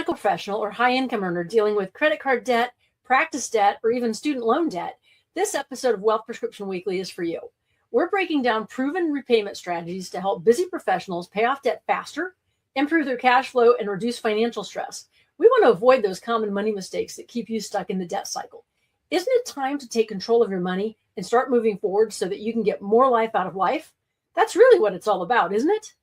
medical professional or high income earner dealing with credit card debt, practice debt, or even student loan debt, this episode of Wealth Prescription Weekly is for you. We're breaking down proven repayment strategies to help busy professionals pay off debt faster, improve their cash flow, and reduce financial stress. We want to avoid those common money mistakes that keep you stuck in the debt cycle. Isn't it time to take control of your money and start moving forward so that you can get more life out of life? That's really what it's all about, isn't it?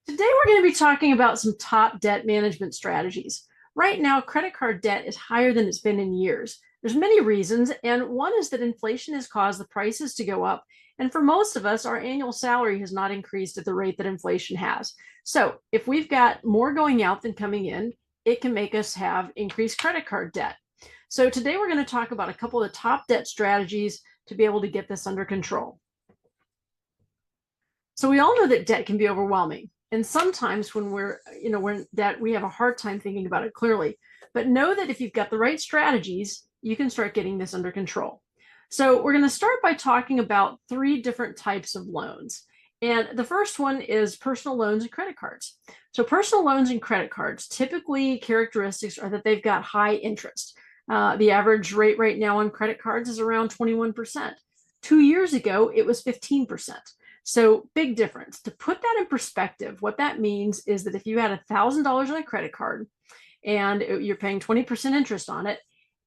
Today, we're going to be talking about some top debt management strategies. Right now, credit card debt is higher than it's been in years. There's many reasons, and one is that inflation has caused the prices to go up. And for most of us, our annual salary has not increased at the rate that inflation has. So if we've got more going out than coming in, it can make us have increased credit card debt. So today we're going to talk about a couple of the top debt strategies to be able to get this under control. So we all know that debt can be overwhelming. And sometimes when we're in debt, we have a hard time thinking about it clearly. But know that if you've got the right strategies, you can start getting this under control. So we're going to start by talking about 3 different types of loans. And the first one is personal loans and credit cards. So personal loans and credit cards, typically characteristics are that they've got high interest. The average rate right now on credit cards is around 21%. 2 years ago, it was 15%. So big difference. To put that in perspective, what that means is that if you had $1,000 on a credit card and you're paying 20% interest on it,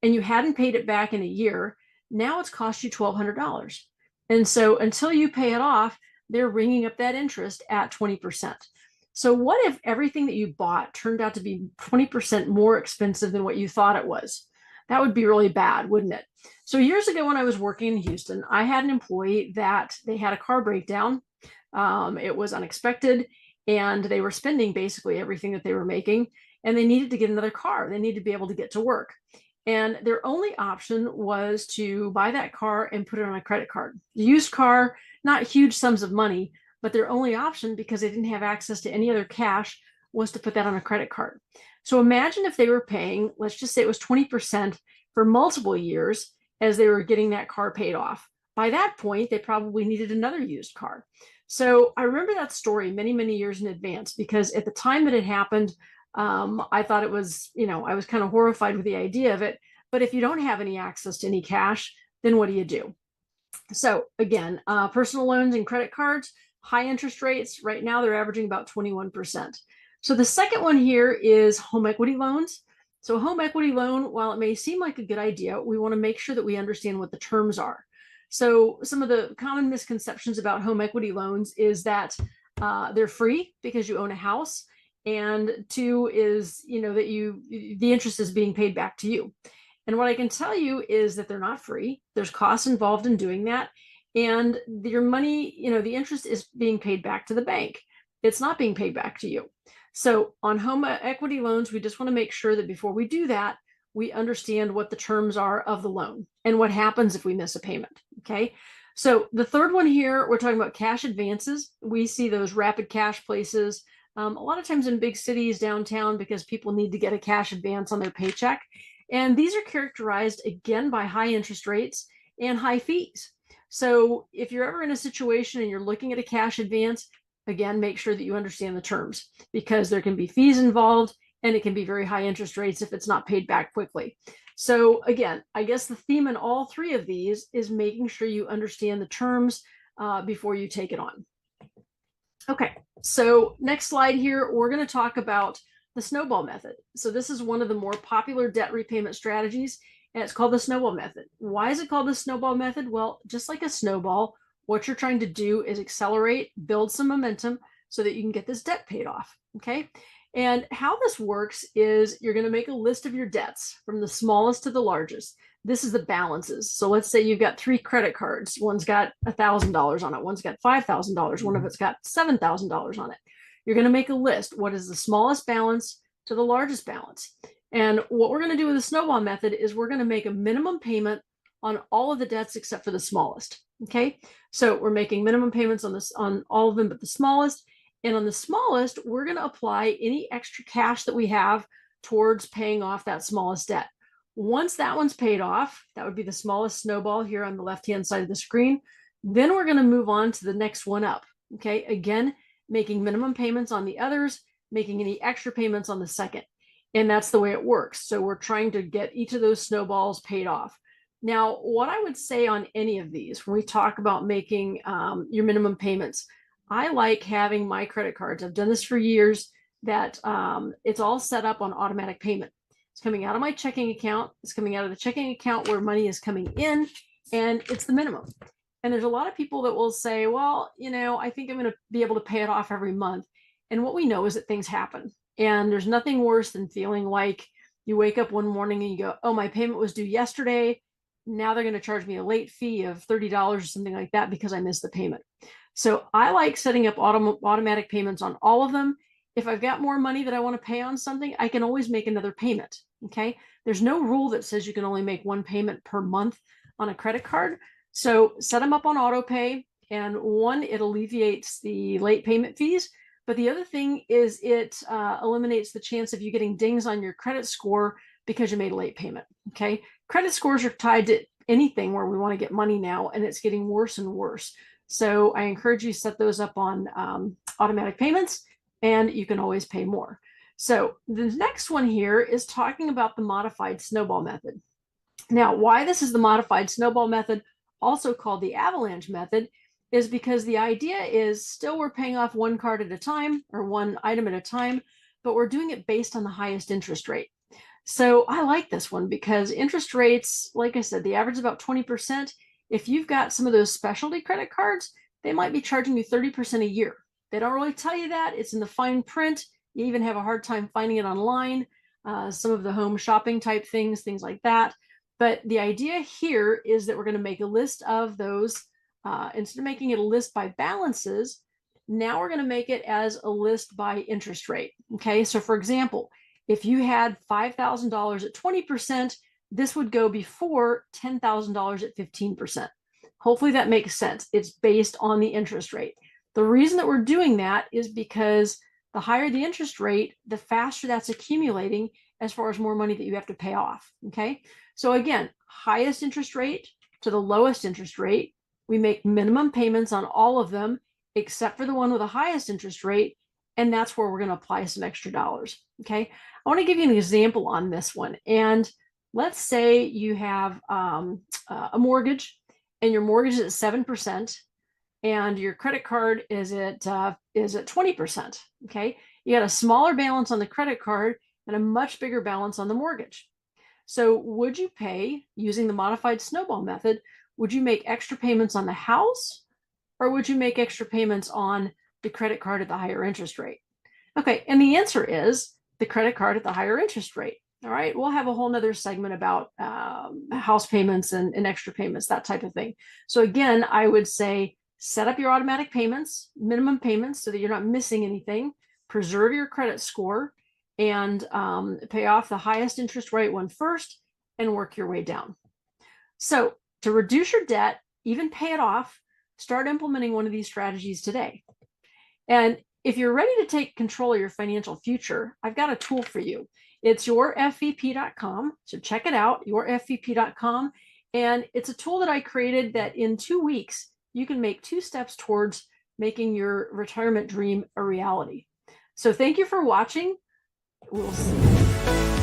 and you hadn't paid it back in a year, now it's cost you $1,200. And so until you pay it off, they're ringing up that interest at 20%. So what if everything that you bought turned out to be 20% more expensive than what you thought it was? That would be really bad, wouldn't it? So years ago when I was working in Houston, I had an employee that they had a car breakdown. It was unexpected, and they were spending basically everything that they were making, and they needed to get another car. They needed to be able to get to work. And their only option was to buy that car and put it on a credit card. Used car, not huge sums of money, but their only option, because they didn't have access to any other cash, was to put that on a credit card. So imagine if they were paying, let's just say it was 20% for multiple years as they were getting that car paid off. By that point, they probably needed another used car. So I remember that story many, many years in advance, because at the time that it happened, I thought it was, I was kind of horrified with the idea of it. But if you don't have any access to any cash, then what do you do? So again, personal loans and credit cards, high interest rates. Right now, they're averaging about 21%. So the second one here is home equity loans. So a home equity loan, while it may seem like a good idea, we want to make sure that we understand what the terms are. So some of the common misconceptions about home equity loans is that they're free because you own a house. And 2 is, that the interest is being paid back to you. And what I can tell you is that they're not free. There's costs involved in doing that. And your money, the interest is being paid back to the bank. It's not being paid back to you. So on home equity loans, we just want to make sure that before we do that, we understand what the terms are of the loan and what happens if we miss a payment. Okay. So the third one here, we're talking about cash advances. We see those rapid cash places a lot of times in big cities downtown, because people need to get a cash advance on their paycheck. And these are characterized again by high interest rates and high fees. So if you're ever in a situation and you're looking at a cash advance, again, make sure that you understand the terms, because there can be fees involved and it can be very high interest rates if it's not paid back quickly. So again, I guess the theme in all 3 of these is making sure you understand the terms before you take it on. Okay, so next slide here, we're going to talk about the snowball method. So this is one of the more popular debt repayment strategies, and it's called the snowball method. Why is it called the snowball method? Well, just like a snowball, what you're trying to do is accelerate, build some momentum so that you can get this debt paid off, okay? And how this works is you're going to make a list of your debts from the smallest to the largest. This is the balances. So let's say you've got 3 credit cards. One's got $1,000 on it. One's got $5,000. One of it's got $7,000 on it. You're going to make a list. What is the smallest balance to the largest balance? And what we're going to do with the snowball method is we're going to make a minimum payment on all of the debts except for the smallest. Okay. So we're making minimum payments on this, on all of them, but the smallest. And on the smallest, we're going to apply any extra cash that we have towards paying off that smallest debt. Once that one's paid off, that would be the smallest snowball here on the left-hand side of the screen. Then we're going to move on to the next one up. Okay. Again, making minimum payments on the others, making any extra payments on the second. And that's the way it works. So we're trying to get each of those snowballs paid off. Now, what I would say on any of these, when we talk about making your minimum payments, I like having my credit cards. I've done this for years, that it's all set up on automatic payment. It's coming out of my checking account. It's coming out of the checking account where money is coming in, and it's the minimum. And there's a lot of people that will say, well, I think I'm going to be able to pay it off every month. And what we know is that things happen. And there's nothing worse than feeling like you wake up one morning and you go, oh, my payment was due yesterday. Now they're going to charge me a late fee of $30 or something like that because I missed the payment. So I like setting up automatic payments on all of them. If I've got more money that I want to pay on something, I can always make another payment. Okay. There's no rule that says you can only make one payment per month on a credit card. So set them up on auto pay. And one, it alleviates the late payment fees. But the other thing is it eliminates the chance of you getting dings on your credit score because you made a late payment. Okay. Credit scores are tied to anything where we want to get money now, and it's getting worse and worse. So I encourage you to set those up on automatic payments, and you can always pay more. So the next one here is talking about the modified snowball method. Now, why this is the modified snowball method, also called the Avalanche method, is because the idea is still we're paying off one card at a time or one item at a time, but we're doing it based on the highest interest rate. So I like this one because interest rates, like I said, the average is about 20%. If you've got some of those specialty credit cards, they might be charging you 30% a year. They don't really tell you that. It's in the fine print. You even have a hard time finding it online. Some of the home shopping type things like that. But the idea here is that we're going to make a list of those. Instead of making it a list by balances, now we're going to make it as a list by interest rate. Okay, so for example, if you had $5,000 at 20%, this would go before $10,000 at 15%. Hopefully that makes sense. It's based on the interest rate. The reason that we're doing that is because the higher the interest rate, the faster that's accumulating as far as more money that you have to pay off. Okay, so again, highest interest rate to the lowest interest rate. We make minimum payments on all of them except for the one with the highest interest rate, and that's where we're going to apply some extra dollars. Okay, I want to give you an example on this one. And let's say you have a mortgage, and your mortgage is at 7%, and your credit card is at 20%. Okay, you got a smaller balance on the credit card and a much bigger balance on the mortgage. So would you pay, using the modified snowball method, would you make extra payments on the house, or would you make extra payments on the credit card at the higher interest rate? Okay, and the answer is the credit card at the higher interest rate. All right, we'll have a whole nother segment about house payments and extra payments, that type of thing. So again, I would say set up your automatic payments, minimum payments, so that you're not missing anything. Preserve your credit score, and pay off the highest interest rate one first and work your way down. So to reduce your debt, even pay it off, start implementing one of these strategies today. And if you're ready to take control of your financial future, I've got a tool for you. It's yourfvp.com. So check it out, yourfvp.com. And it's a tool that I created that in 2 weeks, you can make 2 steps towards making your retirement dream a reality. So thank you for watching. We'll see you.